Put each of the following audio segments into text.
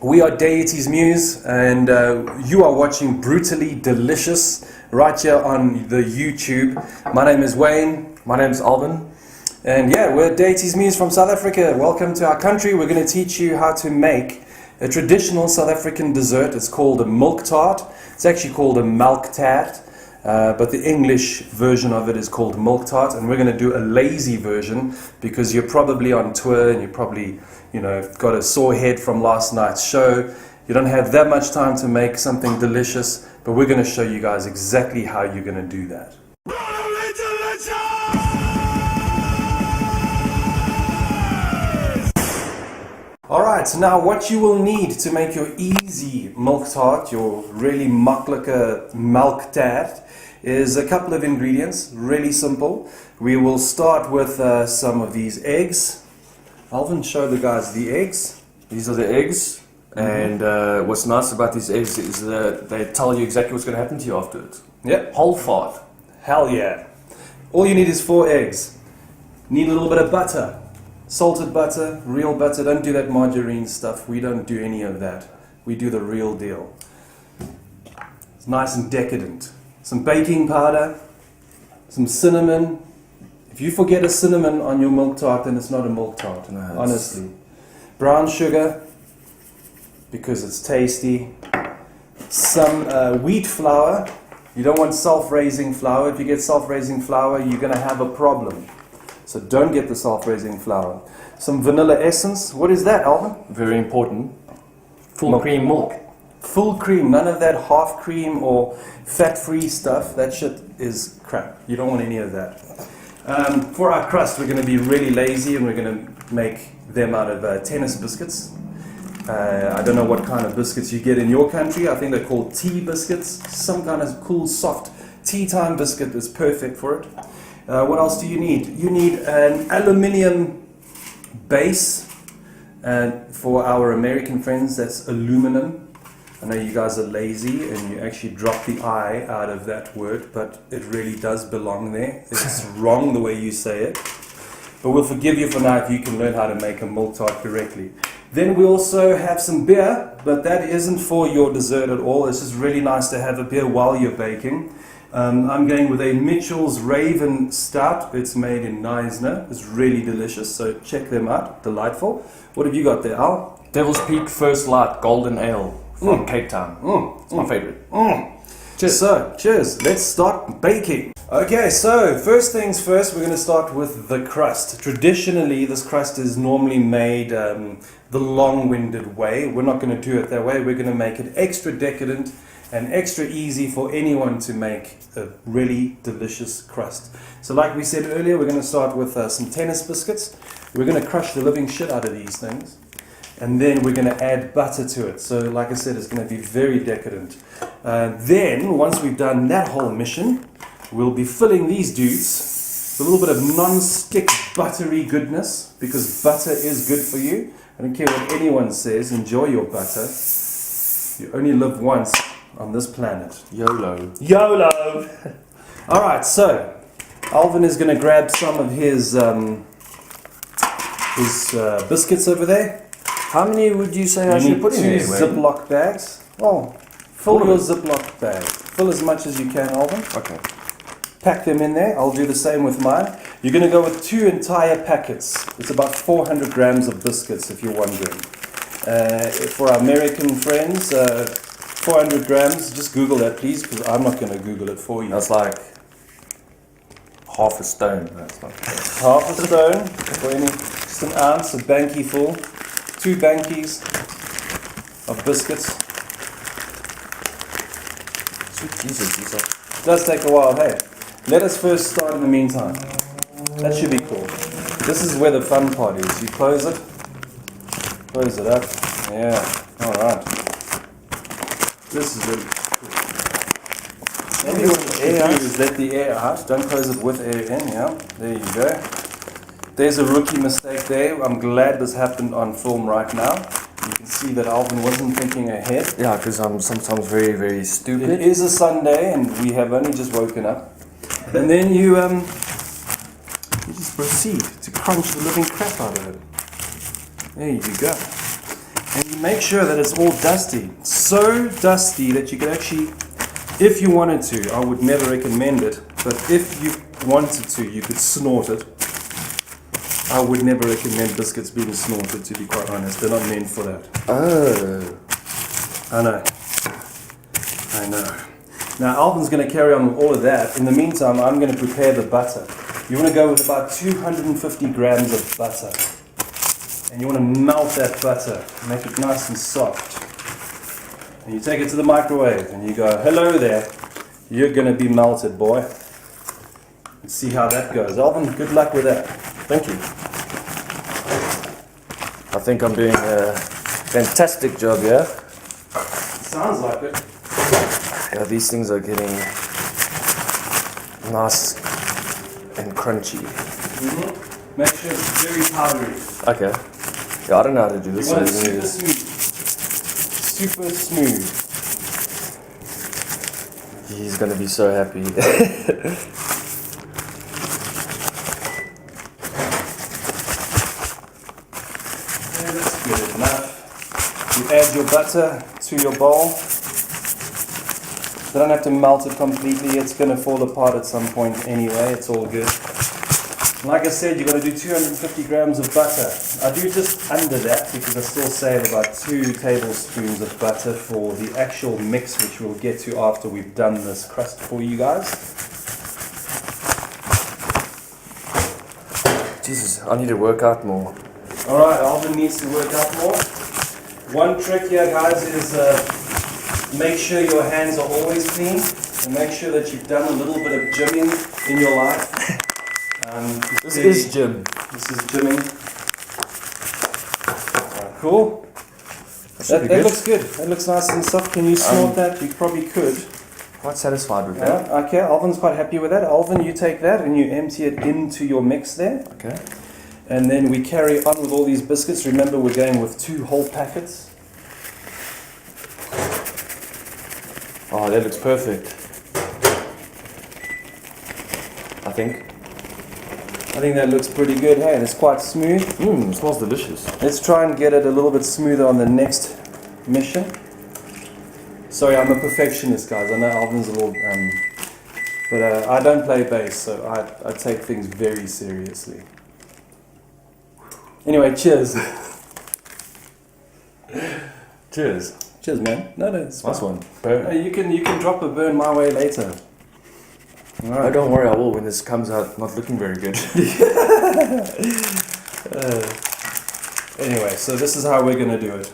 We are Deity's Muse, and you are watching Brutally Delicious right here on the YouTube. My name is Wayne. My name is Alvin. And yeah, we're Deity's Muse from South Africa. Welcome to our country. We're going to teach you how to make a traditional South African dessert. It's called a milk tart. It's actually called a melktert, but the English version of it is called milk tart. And we're going to do a lazy version because you're probably on tour and you're probably, got a sore head from last night's show. You don't have that much time to make something delicious, but we're going to show you guys exactly how you're going to do that. Alright, so now what you will need to make your easy milk tart, your really makkelijke melktert, is a couple of ingredients, really simple. We will start with some of these eggs. Alvin, show the guys the eggs. These are the eggs, and what's nice about these eggs is that they tell you exactly what's going to happen to you afterwards. Yep. Whole fart. Hell yeah. All you need is 4 eggs. Need a little bit of butter. Salted butter, real butter. Don't do that margarine stuff. We don't do any of that. We do the real deal. It's nice and decadent. Some baking powder, some cinnamon. If you forget a cinnamon on your milk tart, then it's not a milk tart, honestly. Brown sugar, because it's tasty. Some wheat flour. You don't want self-raising flour. If you get self-raising flour, you're going to have a problem. So don't get the self-raising flour. Some vanilla essence. What is that, Alvin? Very important. Full cream milk. Full cream. None of that half cream or fat-free stuff. That shit is crap. You don't want any of that. For our crust, we're going to be really lazy and we're going to make them out of tennis biscuits. I don't know what kind of biscuits you get in your country. I think they're called tea biscuits. Some kind of cool, soft tea time biscuit is perfect for it. What else do you need? You need an aluminium base, and for our American friends that's aluminum. I know you guys are lazy and you actually drop the I out of that word, but it really does belong there. It's wrong the way you say it, but we'll forgive you for now if you can learn how to make a milk tart correctly. Then we also have some beer, but that isn't for your dessert at all. It's just really nice to have a beer while you're baking. I'm going with a Mitchell's Raven Stout. It's made in Neisner. It's really delicious, so check them out. Delightful. What have you got there, Al? Devil's Peak First Light Golden Ale from Cape Town. It's my favorite. Cheers. So, cheers. Let's start baking. Okay, so first things first, we're going to start with the crust. Traditionally, this crust is normally made the long-winded way. We're not going to do it that way. We're going to make it extra decadent and extra easy for anyone to make a really delicious crust. So like we said earlier, we're going to start with some tennis biscuits. We're going to crush the living shit out of these things. And then we're going to add butter to it. So like I said, it's going to be very decadent. Then, once we've done that whole mission, we'll be filling these dudes with a little bit of non-stick buttery goodness, because butter is good for you. I don't care what anyone says, enjoy your butter. You only live once on this planet. YOLO. YOLO! Alright, so Alvin is going to grab some of his biscuits over there. How many would you say I should put in here? 2 Ziploc bags. Oh, fill your Ziploc bag. Fill as much as you can, Alvin. Okay. Pack them in there. I'll do the same with mine. You're going to go with 2 entire packets. It's about 400 grams of biscuits, if you're wondering. For our American friends, 400 grams, just Google that, please, because I'm not going to Google it for you. That's like half a stone. That's not half a stone, for any, just an ounce, a banky full. 2 bankies of biscuits. Sweet Jesus, these are... It does take a while, hey. Let us first start in the meantime. That should be cool. This is where the fun part is. You close it up. Yeah, alright. This is really cool. Maybe what you do is let the air out. Don't close it with air in, yeah. There you go. There's a rookie mistake there. I'm glad this happened on film right now. You can see that Alvin wasn't thinking ahead. Yeah, because I'm sometimes very, very stupid. It is a Sunday and we have only just woken up. And then you just proceed to crunch the living crap out of it. There you go. And you make sure that it's all dusty. So dusty that you can actually, if you wanted to, I would never recommend it, but if you wanted to, you could snort it. I would never recommend biscuits being snorted, to be quite honest. They're not meant for that. Oh. I know. Now Alvin's going to carry on with all of that. In the meantime, I'm going to prepare the butter. You want to go with about 250 grams of butter. And you want to melt that butter, make it nice and soft. And you take it to the microwave and you go, hello there, you're going to be melted, boy. Let's see how that goes. Alvin, good luck with that. Thank you. I think I'm doing a fantastic job here. Sounds like it. Yeah, these things are getting nice and crunchy. Mm-hmm. Make sure it's very powdery. Okay. Yeah, I don't know how to do this. You want it super smooth. Super smooth. He's gonna be so happy. That's good enough. You add your butter to your bowl. You don't have to melt it completely, it's going to fall apart at some point anyway, it's all good. Like I said, you're going to do 250 grams of butter. I do just under that because I still save about 2 tablespoons of butter for the actual mix, which we'll get to after we've done this crust for you guys. Jesus, I need to work out more. Alright, Alvin needs to work out more. One trick here, guys, is make sure your hands are always clean and make sure that you've done a little bit of gymming in your life. This is gym. This is gymming. Cool. That looks good. That looks nice and soft. Can you snort that? You probably could. Quite satisfied with that. Okay, Alvin's quite happy with that. Alvin, you take that and you empty it into your mix there. Okay. And then we carry on with all these biscuits. Remember, we're going with 2 whole packets. Oh, that looks perfect. I think that looks pretty good, hey? And it's quite smooth. It smells delicious. Let's try and get it a little bit smoother on the next mission. Sorry, I'm a perfectionist, guys. I know Alvin's a little... but I don't play bass, so I take things very seriously. Anyway, cheers. Cheers. Cheers, man. No, it's Nice fine. one. Burn. You can drop a burn my way later. All right. Oh, don't worry, I will when this comes out not looking very good. Anyway, so this is how we're going to do it.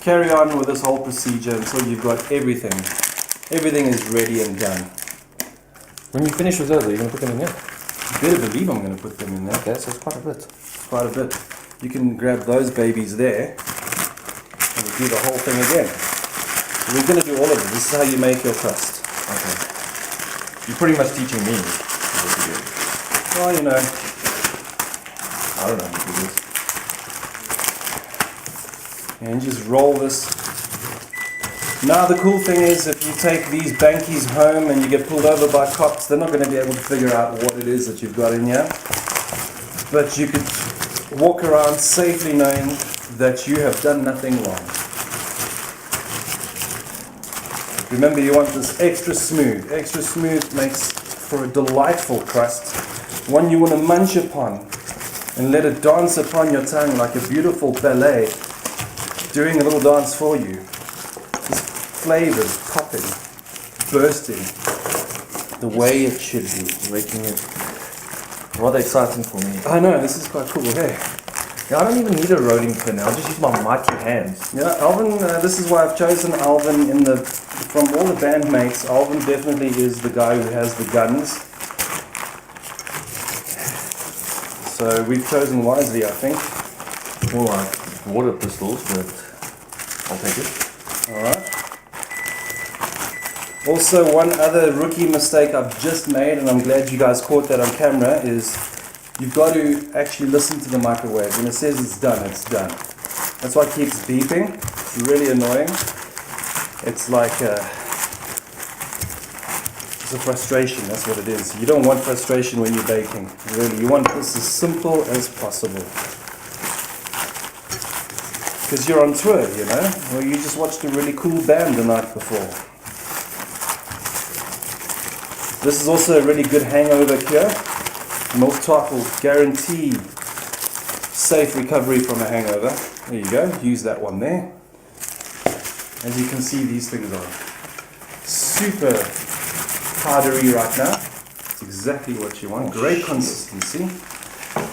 Carry on with this whole procedure until you've got everything. Everything is ready and done. When you finish with those, are you going to put them in here? You better believe I'm going to put them in there. Okay, so it's quite a bit. Quite a bit. You can grab those babies there and we'll do the whole thing again. So we're going to do all of it. This is how you make your crust. Okay. You're pretty much teaching me what to do. Well, you know. I don't know how to do this. And just roll this. Now the cool thing is, if you take these bankies home and you get pulled over by cops, they're not going to be able to figure out what it is that you've got in here. But you could walk around safely knowing that you have done nothing wrong. Remember, you want this extra smooth. Extra smooth makes for a delightful crust. One you want to munch upon and let it dance upon your tongue like a beautiful ballet, doing a little dance for you. This flavors popping, bursting, the way it should be. Making it rather exciting for me. I know, this is quite cool, hey? Yeah, I don't even need a rolling pin. I'll just use my mighty hands. Yeah, Alvin, this is why I've chosen Alvin from all the bandmates. Alvin definitely is the guy who has the guns. So we've chosen wisely, I think. More like water pistols, but I'll take it. Alright. Also, one other rookie mistake I've just made, and I'm glad you guys caught that on camera, is you've got to actually listen to the microwave. When it says it's done, it's done. That's why it keeps beeping. It's really annoying. It's like it's a frustration, that's what it is. You don't want frustration when you're baking. Really, you want this as simple as possible. because you're on tour, you know, or you just watched a really cool band the night before. This is also a really good hangover cure. Melktert will guarantee safe recovery from a hangover. There you go, use that one there. As you can see, these things are super powdery right now. It's exactly what you want. Great consistency.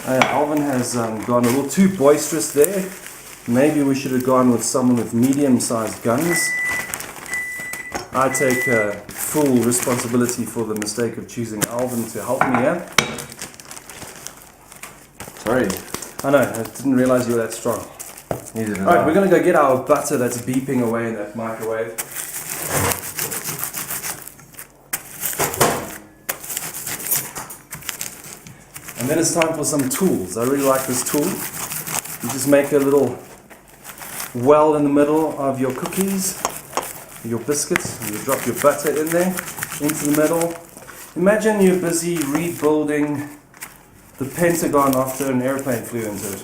Alvin has gone a little too boisterous there. Maybe we should have gone with someone with medium-sized guns. I take full responsibility for the mistake of choosing Alvin to help me here. Sorry. I know, I didn't realize you were that strong. Neither did Alright, I. we're going to go get our butter that's beeping away in that microwave. And then it's time for some tools. I really like this tool. You just make a little well in the middle of your cookies, your biscuits. You drop your butter in there, into the middle. Imagine you're busy rebuilding the Pentagon after an airplane flew into it.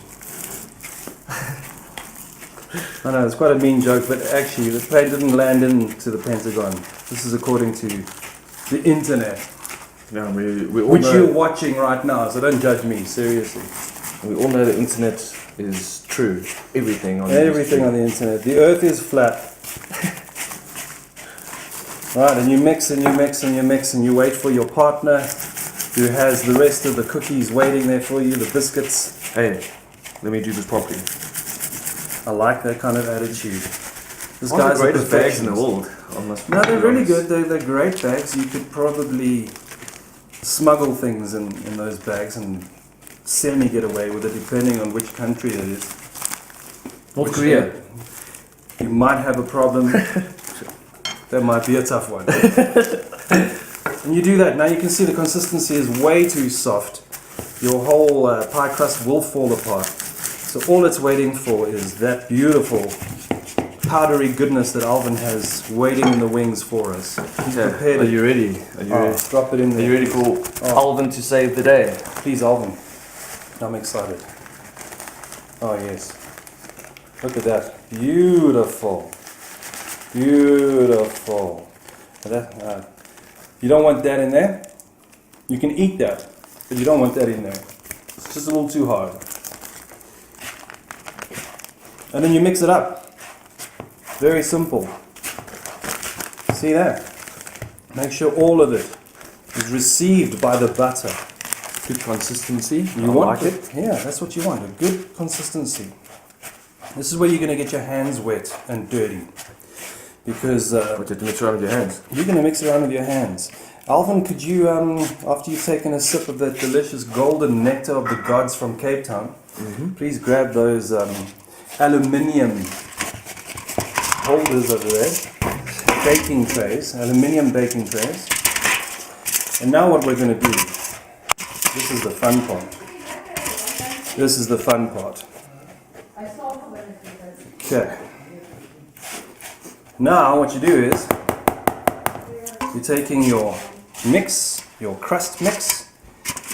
I know, it's quite a mean joke, but actually the plane didn't land into the Pentagon. This is according to the internet. Yeah, we all Which know, you're watching right now, so don't judge me, seriously. we all know the internet is true. Everything on Everything on the internet. The earth is flat. Right, and you mix and you mix and you mix and you wait for your partner who has the rest of the cookies waiting there for you, the biscuits. Hey, let me do this properly. I like that kind of attitude. This One of guy's the a greatest bags in the perfectionist. world. No, they're really good. They're great bags. You could probably smuggle things in those bags and semi-get away with it, depending on which country it is. North Korea. You might have a problem. That might be a tough one. And you do that. Now you can see the consistency is way too soft. Your whole pie crust will fall apart. So all it's waiting for is that beautiful powdery goodness that Alvin has waiting in the wings for us. He's prepared Are it. you ready? Are you ready? Drop it in Are there. you ready for Alvin to save the day? Please, Alvin. I'm excited. Oh, yes. Look at that. Beautiful. Beautiful. That, you don't want that in there. You can eat that, but you don't want that in there. It's just a little too hard. And then you mix it up. Very simple. See that? Make sure all of it is received by the butter. Good consistency. You want it? Yeah, that's what you want. A good consistency. This is where you're going to get your hands wet and dirty. Because What you have to mix around with your hands. you're going to mix it around with your hands. Alvin, could you, after you've taken a sip of that delicious golden nectar of the gods from Cape Town, please grab those aluminium holders over there, baking trays, aluminium baking trays. And now what we're going to do, this is the fun part. This is the fun part. Okay. Now what you do is, you're taking your mix, your crust mix,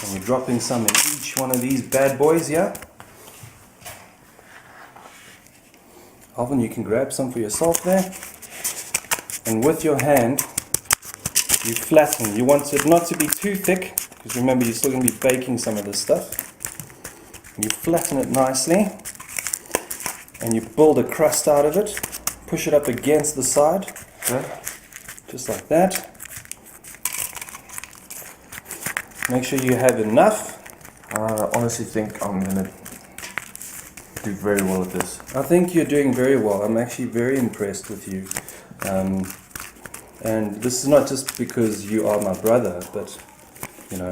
and you're dropping some in each one of these bad boys here. Alvin, you can grab some for yourself there. And with your hand, you flatten. You want it not to be too thick, because remember you're still going to be baking some of this stuff. You flatten it nicely, and you build a crust out of it. Push it up against the side, just like that. Make sure you have enough. I honestly think I'm going to do very well at this. I think you're doing very well. I'm actually very impressed with you. And this is not just because you are my brother, but you know,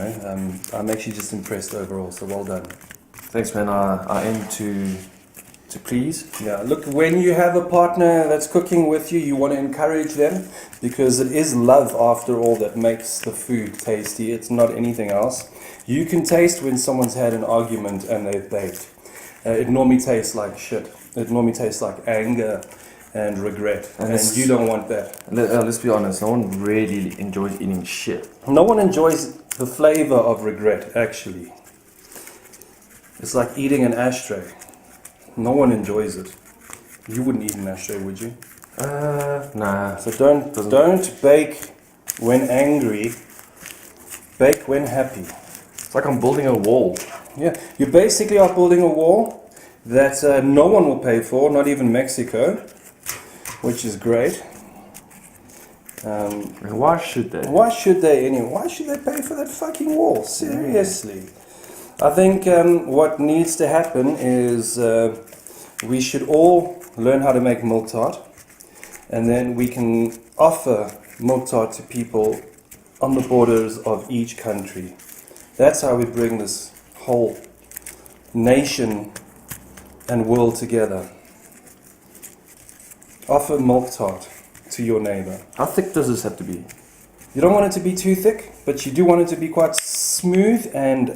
I'm actually just impressed overall. So well done. Thanks, man. I aim to please. Yeah, look, when you have a partner that's cooking with you, you want to encourage them, because it is love after all that makes the food tasty. It's not anything else. You can taste when someone's had an argument and they've baked. It normally tastes like shit. It normally tastes like anger and regret, and you don't want that. Let's be honest, no one really enjoys eating shit. No one enjoys the flavor of regret, actually. It's like eating an ashtray. No one enjoys it. You wouldn't eat mashed, would you? Nah. So don't bake when angry. Bake when happy. It's like I'm building a wall. Yeah, you basically are building a wall that no one will pay for, not even Mexico, which is great. Why should they? Why should they anyway? Why should they pay for that fucking wall? Seriously. I think what needs to happen is we should all learn how to make milk tart, and then we can offer milk tart to people on the borders of each country. That's how we bring this whole nation and world together. Offer milk tart to your neighbor. How thick does this have to be? You don't want it to be too thick, but you do want it to be quite smooth and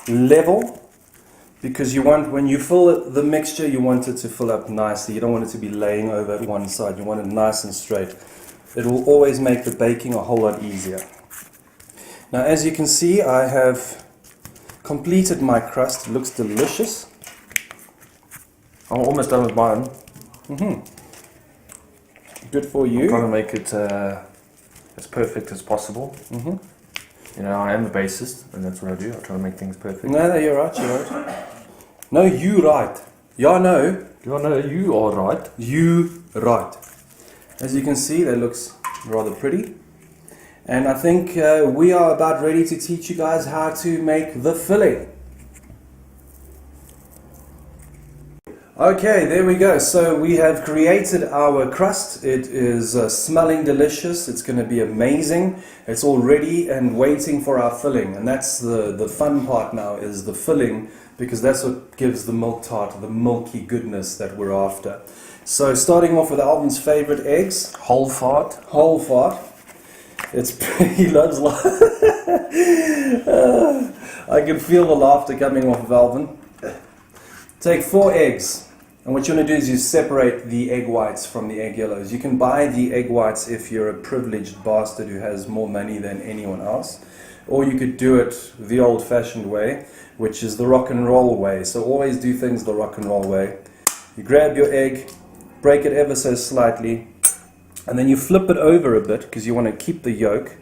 level, because you want, when you fill the mixture, you want it to fill up nicely. You don't want it to be laying over at one side. You want it nice and straight. It will always make the baking a whole lot easier. Now, as you can see, I have completed my crust. It looks delicious. I'm almost done with mine. Good for I'm you. trying to make it as perfect as possible. You know, I am a bassist, and that's what I do. I try to make things perfect. No, you're right, you're right. No, you right. Yeah, no. You know, you are right. You right. As you can see, that looks rather pretty. And I think we are about ready to teach you guys how to make the filling. Okay, there we go. So we have created our crust. It is smelling delicious. It's going to be amazing. It's all ready and waiting for our filling. And that's the fun part now, is the filling, because that's what gives the milk tart the milky goodness that we're after. So starting off with Alvin's favorite eggs. Whole fart. Whole fart. He loves I can feel the laughter coming off of Alvin. Take 4 eggs. And what you want to do is you separate the egg whites from the egg yellows. You can buy the egg whites if you're a privileged bastard who has more money than anyone else. Or you could do it the old-fashioned way, which is the rock and roll way. So always do things the rock and roll way. You grab your egg, break it ever so slightly, and then you flip it over a bit because you want to keep the yolk.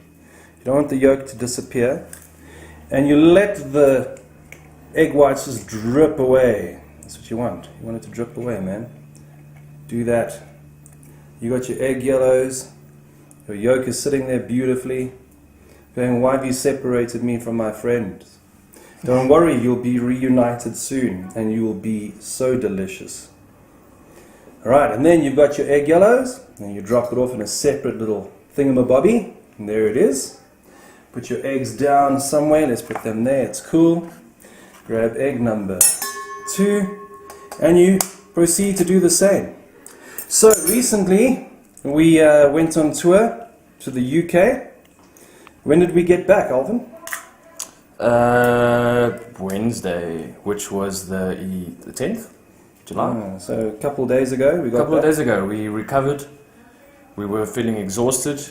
You don't want the yolk to disappear. And you let the egg whites just drip away. That's what you want. You want it to drip away, man. Do that. You got your egg yellows. Your yolk is sitting there beautifully. Going, why have you separated me from my friends? Don't worry, you'll be reunited soon, and you will be so delicious. Alright, and then you've got your egg yellows, and you drop it off in a separate little thingamabobby, and there it is. Put your eggs down somewhere. Let's put them there. It's cool. Grab egg number 2, and you proceed to do the same. So recently we went on tour to the UK. When did we get back, Alvin? Wednesday, which was the 10th July. So a couple of days ago we got A couple of back. days ago we recovered. We were feeling exhausted,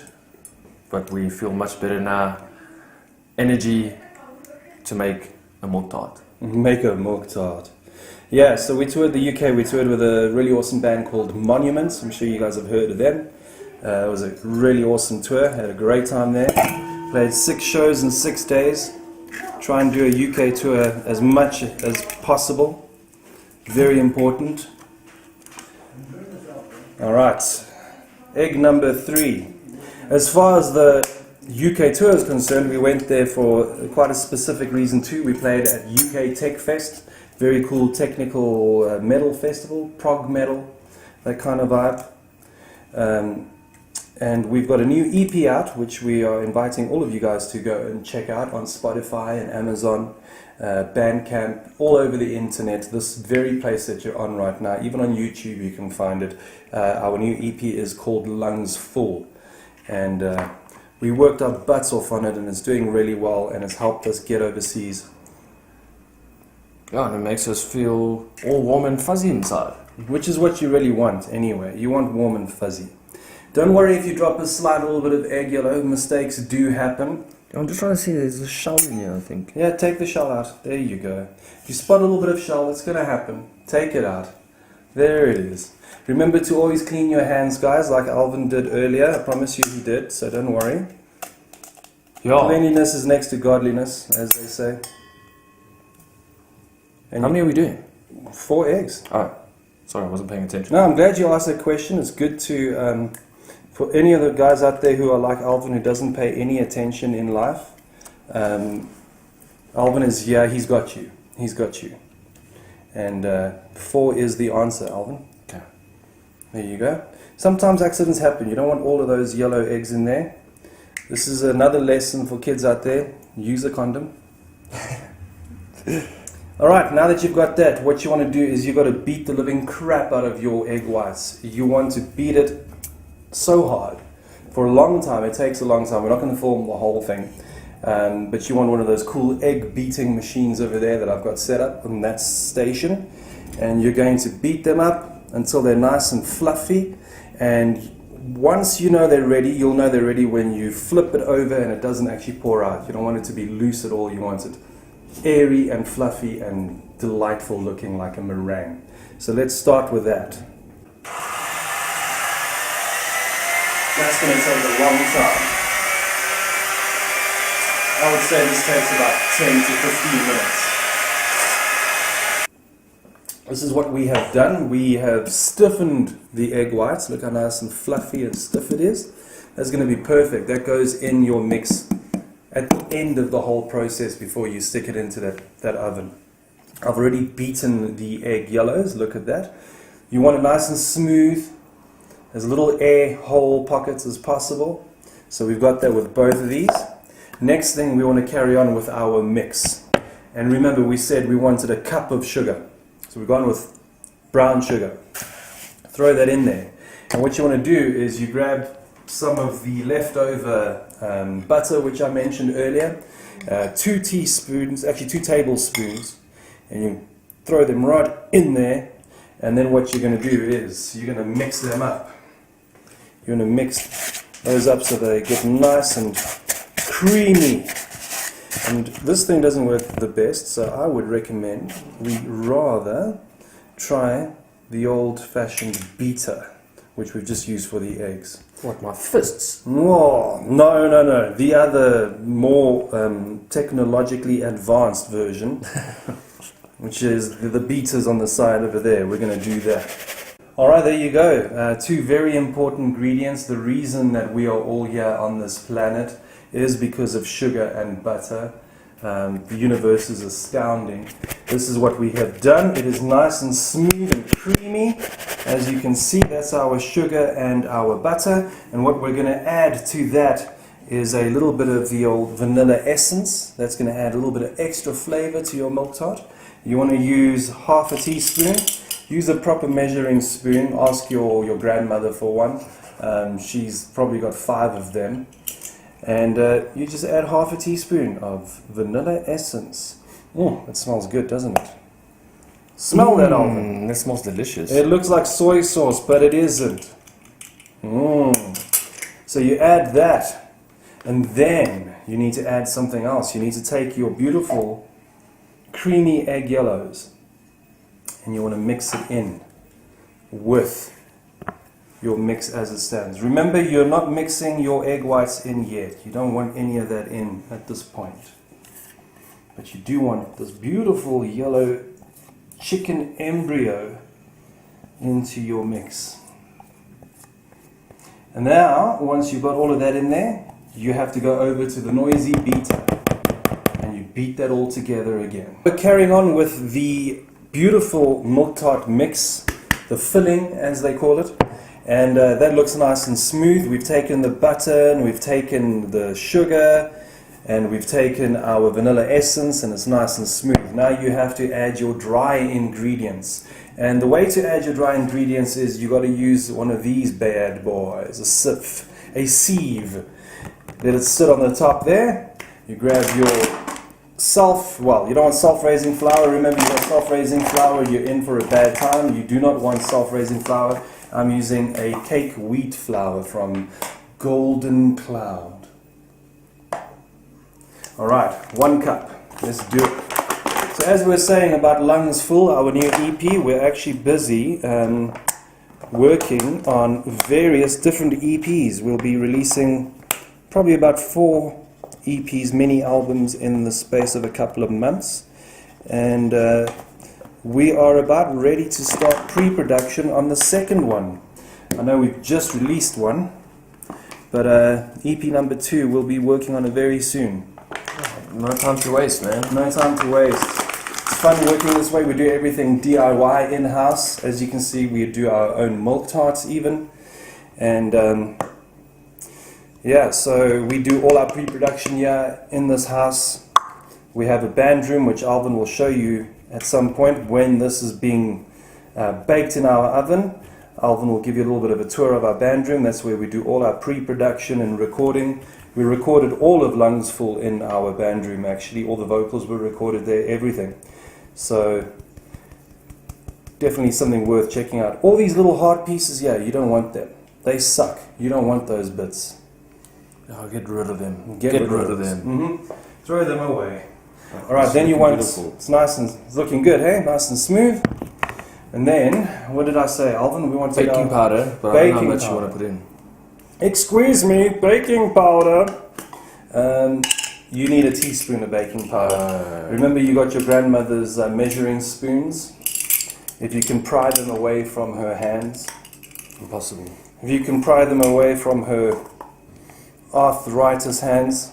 but we feel much better now. Energy to make a milk tart. Make a milk tart. Yeah, so we toured the UK. We toured with a really awesome band called Monuments. I'm sure you guys have heard of them. It was a really awesome tour. Had a great time there. Played 6 shows in 6 days. Try and do a UK tour as much as possible. Very important. Alright. Egg number 3. As far as the UK tour is concerned, we went there for quite a specific reason too. We played at UK Tech Fest. Very cool technical metal festival, prog metal, that kind of vibe. And we've got a new EP out, which we are inviting all of you guys to go and check out on Spotify and Amazon, Bandcamp, all over the internet. This very place that you're on right now, even on YouTube you can find it. Our new EP is called Lungs Full. And we worked our butts off on it, and it's doing really well, and it's helped us get overseas. Yeah, and it makes us feel all warm and fuzzy inside. Which is what you really want anyway. You want warm and fuzzy. Don't worry if you drop a slight little bit of egg yellow. Mistakes do happen. I'm just trying to see, there's a shell in here, I think. Yeah, take the shell out. There you go. If you spot a little bit of shell, it's going to happen. Take it out. There it is. Remember to always clean your hands, guys, like Alvin did earlier. I promise you he did, so don't worry. Yeah. Cleanliness is next to godliness, as they say. And How many are we doing? 4 eggs. Oh, sorry, I wasn't paying attention. No, I'm glad you asked that question. It's good to, for any of the guys out there who are like Alvin, who doesn't pay any attention in life, Alvin is here, he's got you. He's got you. And 4 is the answer, Alvin. Okay. There you go. Sometimes accidents happen. You don't want all of those yellow eggs in there. This is another lesson for kids out there. Use a condom. Alright, now that you've got that, what you want to do is you've got to beat the living crap out of your egg whites. You want to beat it so hard for a long time. It takes a long time. We're not going to film the whole thing. But you want one of those cool egg beating machines over there that I've got set up in that station. And you're going to beat them up until they're nice and fluffy. And once you know they're ready, you'll know they're ready when you flip it over and it doesn't actually pour out. You don't want it to be loose at all. You want it airy and fluffy and delightful looking like a meringue. So let's start with that. That's going to take a long time. I would say this takes about 10 to 15 minutes. This is what we have done. We have stiffened the egg whites. Look how nice and fluffy and stiff it is. That's going to be perfect. That goes in your mix at the end of the whole process before you stick it into that oven. I've already beaten the egg yellows. Look at that. You want it nice and smooth, as little air hole pockets as possible. So we've got that with both of these. Next thing, we want to carry on with our mix. And remember, we said we wanted a cup of sugar. So we've gone with brown sugar. Throw that in there. And what you want to do is you grab some of the leftover butter, which I mentioned earlier, 2 tablespoons, and you throw them right in there. And then what you're going to do is you're going to mix them up. You're going to mix those up so they get nice and creamy. And this thing doesn't work the best, so I would recommend we rather try the old-fashioned beater, which we've just used for the eggs. What, my fists? Oh, no. The other more technologically advanced version, which is the beaters on the side over there. We're going to do that. Alright, there you go. 2 very important ingredients. The reason that we are all here on this planet is because of sugar and butter. The universe is astounding. This is what we have done. It is nice and smooth and creamy. As you can see, that's our sugar and our butter. And what we're going to add to that is a little bit of the old vanilla essence. That's going to add a little bit of extra flavor to your milk tart. You want to use half a teaspoon. Use a proper measuring spoon. Ask your grandmother for one. She's probably got 5 of them. And you just add half a teaspoon of vanilla essence. It smells good, doesn't it? Smell that, Alvin. That smells delicious. It looks like soy sauce, but it isn't. So you add that, and then you need to add something else. You need to take your beautiful creamy egg yellows, and you want to mix it in with your mix as it stands. Remember, you're not mixing your egg whites in yet. You don't want any of that in at this point. But you do want this beautiful yellow chicken embryo into your mix. And now, once you've got all of that in there, you have to go over to the noisy beater and you beat that all together again. We're carrying on with the beautiful milk tart mix, the filling as they call it. And that looks nice and smooth. We've taken the butter and we've taken the sugar and we've taken our vanilla essence, and it's nice and smooth. Now you have to add your dry ingredients. And the way to add your dry ingredients is you got to use one of these bad boys, a sieve. Let it sit on the top there. You grab your you don't want self-raising flour. Remember, you want self-raising flour, you're in for a bad time. You do not want self-raising flour. I'm using a cake wheat flour from Golden Cloud. Alright, 1 cup. Let's do it. So as we were saying about Lungs Full, our new EP, we're actually busy working on various different EPs. We'll be releasing probably about 4 EPs, mini albums in the space of a couple of months. And we are about ready to start pre-production on the second one. I know we've just released one, but EP number 2 we'll be working on it very soon. No time to waste, man. No time to waste. It's fun working this way. We do everything DIY in-house. As you can see, we do our own milk tarts even. And yeah, so we do all our pre-production here in this house. We have a band room, which Alvin will show you at some point when this is being baked in our oven. Alvin will give you a little bit of a tour of our band room. That's where we do all our pre-production and recording. We recorded all of Lungs Full in our band room, actually. All the vocals were recorded there, everything. So, definitely something worth checking out. All these little hard pieces, yeah, you don't want them. They suck. You don't want those bits. Oh, get rid of them. Get rid of them. Throw them away. Oh, Alright, then you want, beautiful. it's nice and, it's looking good, hey? Nice and smooth. And then, what did I say, Alvin? We want to Baking powder, but I don't know how much you want to put in. Excuse me, baking powder. You need a teaspoon of baking powder. Remember, you got your grandmother's measuring spoons. If you can pry them away from her hands. Impossible. If you can pry them away from her arthritis hands.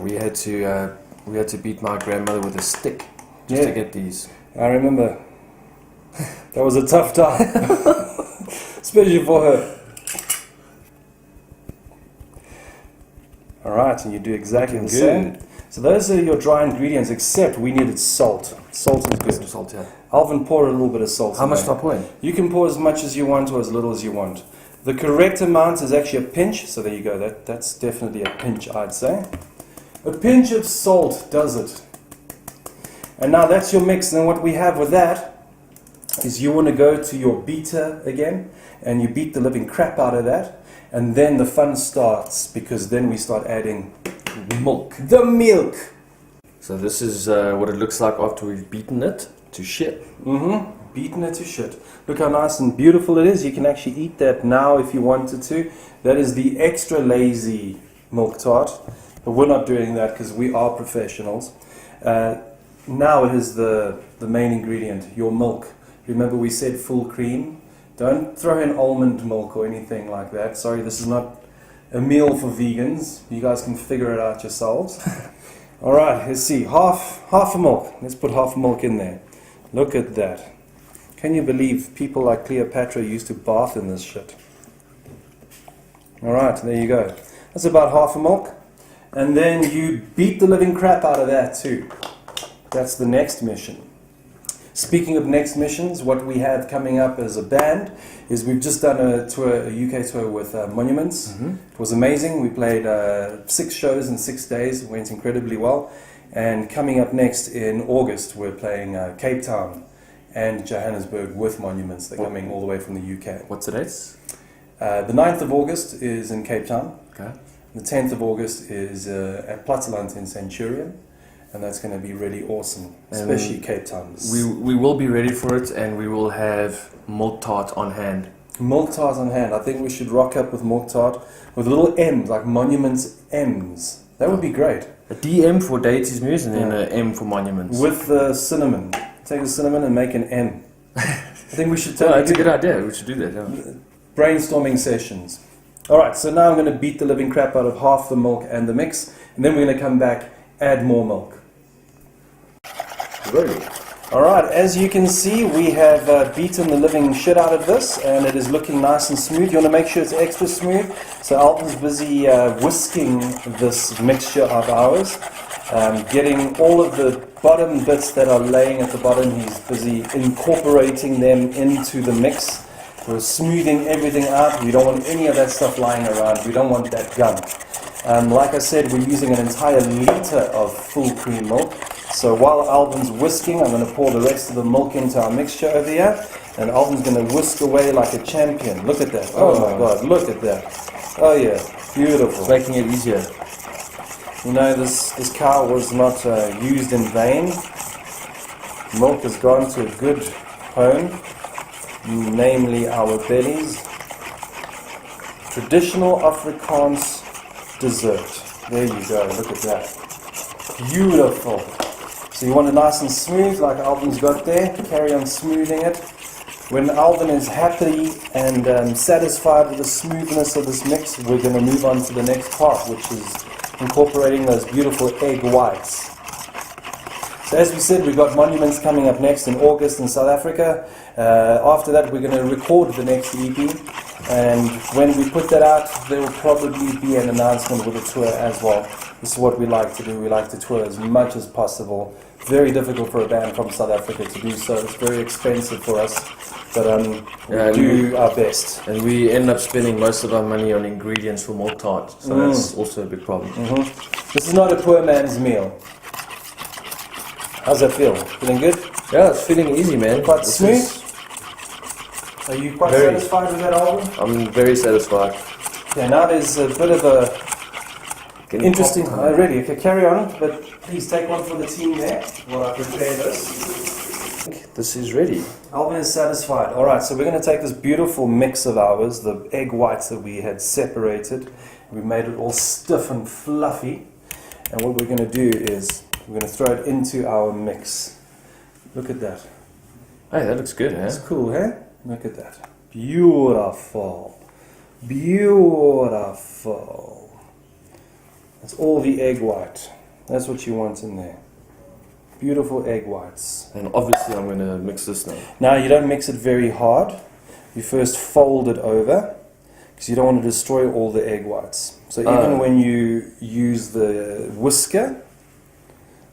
We had to beat my grandmother with a stick just to get these. I remember. That was a tough time, especially for her. Alright, and you do exactly the same. So those are your dry ingredients, except we needed salt. Salt is good. Salt, yeah. Alvin, pour a little bit of salt. How much do I pour in? You can pour as much as you want or as little as you want. The correct amount is actually a pinch, so there you go. That's definitely a pinch, I'd say. A pinch of salt does it. And now that's your mix. And what we have with that is you want to go to your beater again, and you beat the living crap out of that. And then the fun starts, because then we start adding milk. The milk! So this is what it looks like after we've beaten it to shit. Beaten it to shit. Look how nice and beautiful it is. You can actually eat that now if you wanted to. That is the extra lazy milk tart. But we're not doing that because we are professionals. Now it is the main ingredient, your milk. Remember we said full cream? Don't throw in almond milk or anything like that. Sorry, this is not a meal for vegans. You guys can figure it out yourselves. Alright, let's see. Half a milk. Let's put half a milk in there. Look at that. Can you believe people like Cleopatra used to bath in this shit? Alright, there you go. That's about half a milk. And then you beat the living crap out of that too. That's the next mission. Speaking of next missions, what we have coming up as a band is we've just done a tour, a UK tour with Monuments. It was amazing. We played 6 shows in 6 days. It went incredibly well. And coming up next in August, we're playing Cape Town and Johannesburg with Monuments. They're coming all the way from the UK. What's the dates? The 9th of August is in Cape Town. Okay. The 10th of August is at Platteland in Centurion. And that's going to be really awesome, especially Cape Town. We will be ready for it, and we will have milk tart on hand. Milk tart on hand. I think we should rock up with milk tart with little M's, like Monuments M's. That would be great. A DM for Deity's Muse, and then an M for Monuments. With the cinnamon. Take the cinnamon and make an M. I think we should that's a good idea. We should do that. Yeah. Brainstorming sessions. Alright, so now I'm going to beat the living crap out of half the milk and the mix, and then we're going to come back, add more milk. Really? Alright, as you can see, we have beaten the living shit out of this, and it is looking nice and smooth. You want to make sure it's extra smooth, so Alton's busy whisking this mixture of ours, getting all of the bottom bits that are laying at the bottom. He's busy incorporating them into the mix. We're smoothing everything out. We don't want any of that stuff lying around. We don't want that gunk. Like I said, we're using an entire litre of full cream milk. So while Alvin's whisking, I'm going to pour the rest of the milk into our mixture over here, and Alvin's going to whisk away like a champion. Look at that. Oh my God, look at that. Oh yeah, beautiful. Making it easier. You know, this cow was not used in vain. Milk has gone to a good home, namely our bellies. Traditional Afrikaans dessert. There you go, look at that. Beautiful. So you want it nice and smooth like Alvin's got there. Carry on smoothing it. When Alvin is happy and satisfied with the smoothness of this mix, we're going to move on to the next part, which is incorporating those beautiful egg whites. So as we said, we've got Monuments coming up next in August in South Africa. After that, we're going to record the next EP. And when we put that out, there will probably be an announcement with a tour as well. This is what we like to do. We like to tour as much as possible. Very difficult for a band from South Africa to do so. It's very expensive for us. But we do our best. And we end up spending most of our money on ingredients for Melktert. So that's also a big problem. This is not a poor man's meal. How's that feel? Feeling good? Yeah, it's feeling easy, man. Quite smooth? Are you quite satisfied with that album? I'm very satisfied. Yeah, now there's a bit of a interesting... really, okay, carry on, but please take one for the team there while I prepare this. This is ready. Alvin is satisfied. Alright, so we're going to take this beautiful mix of ours, the egg whites that we had separated. We made it all stiff and fluffy. And what we're going to do is we're going to throw it into our mix. Look at that. Hey, that looks good, That's cool, eh? Look at that. Beautiful. Beautiful. That's all the egg white. That's what you want in there. Beautiful egg whites. And obviously I'm going to mix this now. Now you don't mix it very hard. You first fold it over because you don't want to destroy all the egg whites. So even when you use the whisker,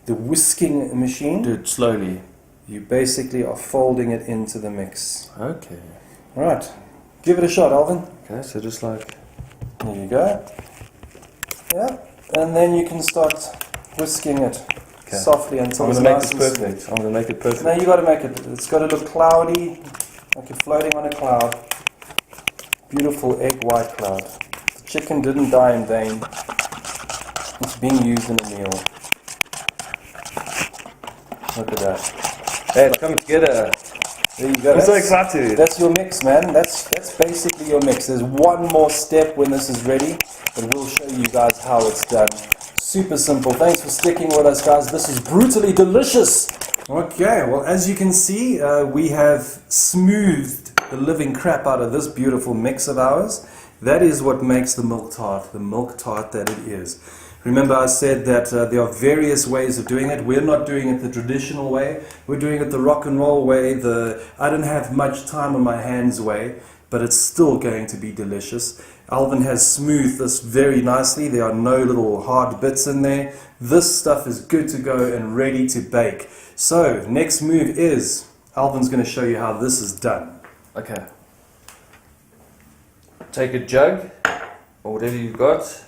the whisking machine, do it slowly. You basically are folding it into the mix. Okay. Alright. Give it a shot, Alvin. Okay, so just like... There you go. Yeah. And then you can start whisking it softly until it's nice and smooth. I'm going to make it perfect. No, you got to make it. It's got to look cloudy, like you're floating on a cloud. Beautiful egg white cloud. The chicken didn't die in vain. It's being used in a meal. Look at that. Hey, it's coming together. There you go. I'm so excited. That's your mix, man. That's basically your mix. There's one more step when this is ready, but we'll show you guys how it's done. Super simple. Thanks for sticking with us, guys. This is brutally delicious. Okay, well, as you can see, we have smoothed the living crap out of this beautiful mix of ours. That is what makes the Melktert that it is. Remember I said that there are various ways of doing it. We're not doing it the traditional way. We're doing it the rock and roll way, the I don't have much time on my hands way, but it's still going to be delicious. Alvin has smoothed this very nicely. There are no little hard bits in there. This stuff is good to go and ready to bake. So, next move is, Alvin's going to show you how this is done. Okay. Take a jug, or whatever you've got.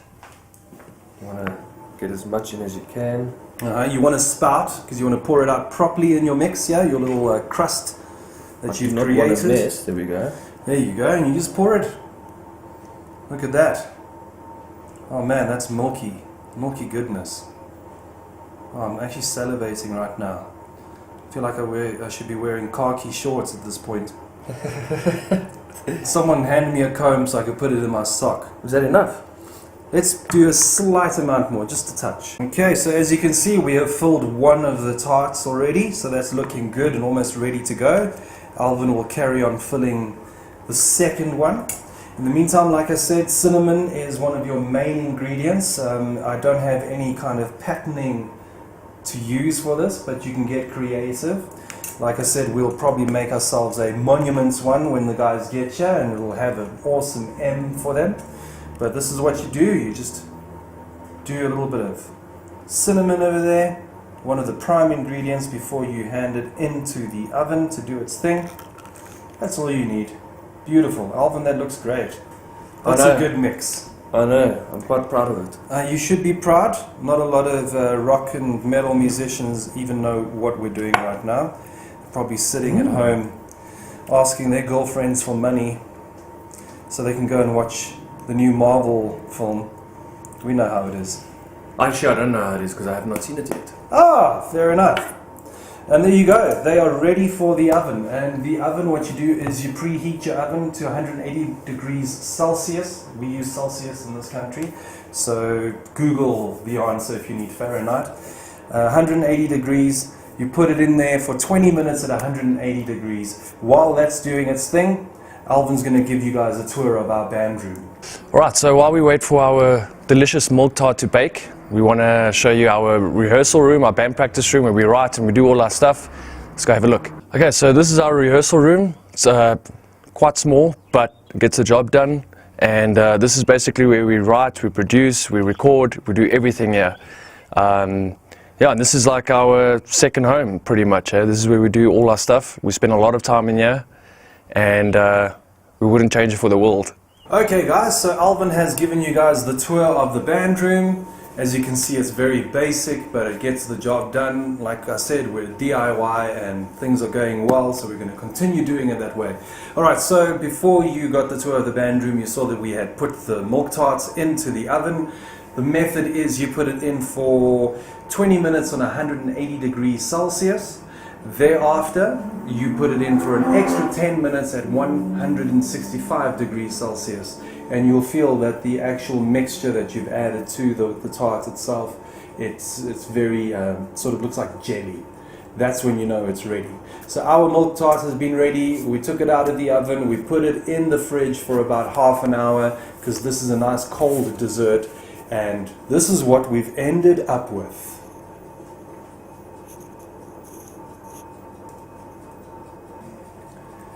You want to get as much in as you can. You want to spout, because you want to pour it out properly in your mix, yeah? Your little crust that you've created. There we go. There you go, and you just pour it. Look at that. Oh man, that's milky goodness. Oh, I'm actually salivating right now. I feel like I should be wearing khaki shorts at this point. Someone hand me a comb so I could put it in my sock. Was that enough? Let's do a slight amount more, just a touch. Okay, so as you can see, we have filled one of the tarts already, so that's looking good and almost ready to go. Alvin will carry on filling the second one. In the meantime, like I said, cinnamon is one of your main ingredients. I don't have any kind of patterning to use for this, but you can get creative. Like I said, we'll probably make ourselves a Monuments one when the guys get here, and it'll have an awesome M for them. But this is what you do. You just do a little bit of cinnamon over there, one of the prime ingredients before you hand it into the oven to do its thing. That's all you need. Beautiful. Alvin, that looks great. That's a good mix. I know. I'm quite proud of it. You should be proud. Not a lot of rock and metal musicians even know what we're doing right now. They're probably sitting at home asking their girlfriends for money so they can go and watch the new Marvel film. We know how it is. Actually, I don't know how it is because I have not seen it yet. Ah, fair enough. And there you go, they are ready for the oven. And the oven, what you do is you preheat your oven to 180 degrees Celsius. We use Celsius in this country, so Google the answer if you need Fahrenheit. 180 degrees, you put it in there for 20 minutes at 180 degrees. While that's doing its thing, Alvin's going to give you guys a tour of our band room. Alright, so while we wait for our delicious milk tart to bake, we want to show you our rehearsal room, our band practice room, where we write and we do all our stuff. Let's go have a look. Okay, so this is our rehearsal room. It's quite small, but it gets the job done. And this is basically where we write, we produce, we record, we do everything here. Yeah, and this is like our second home, pretty much. This is where we do all our stuff. We spend a lot of time in here, and we wouldn't change it for the world. Okay guys, so Alvin has given you guys the tour of the band room. As you can see, it's very basic, but it gets the job done. Like I said, we're DIY and things are going well, so we're going to continue doing it that way. Alright, so before you got the tour of the band room, you saw that we had put the milk tarts into the oven. The method is you put it in for 20 minutes on 180 degrees Celsius. Thereafter, you put it in for an extra 10 minutes at 165 degrees Celsius. And you'll feel that the actual mixture that you've added to the tart itself, it's very, sort of looks like jelly. That's when you know it's ready. So our milk tart has been ready. We took it out of the oven, we put it in the fridge for about half an hour, because this is a nice cold dessert. And this is what we've ended up with.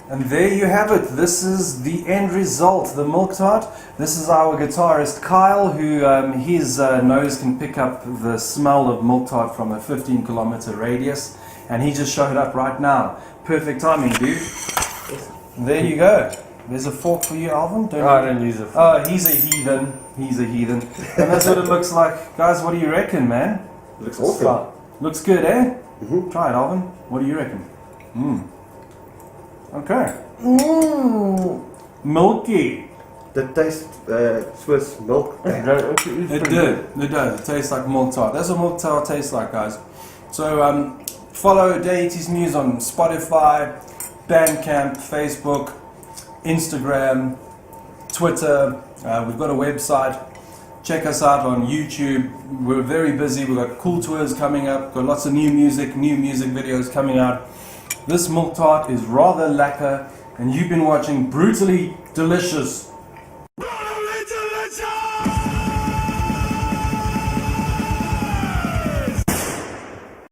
And there you have it. This is the end result, the milk tart. This is our guitarist Kyle, who his nose can pick up the smell of milk tart from a 15-kilometer radius, and he just showed up right now. Perfect timing, dude. There you go. There's a fork for you, Alvin. I don't use a fork. Oh, he's a heathen. He's a heathen. And that's what it looks like. Guys, what do you reckon, man? Looks awesome. Looks good, eh? Mm-hmm. Try it, Alvin. What do you reckon? Okay. Milky. That tastes Swiss milk. It does. It tastes like milk tart. That's what milk tart tastes like, guys. So follow Deity's Muse on Spotify, Bandcamp, Facebook, Instagram, Twitter. We've got a website. Check us out on YouTube. We're very busy. We've got cool tours coming up. Got lots of new music videos coming out. This milk tart is rather lacquer, and you've been watching Brutally Delicious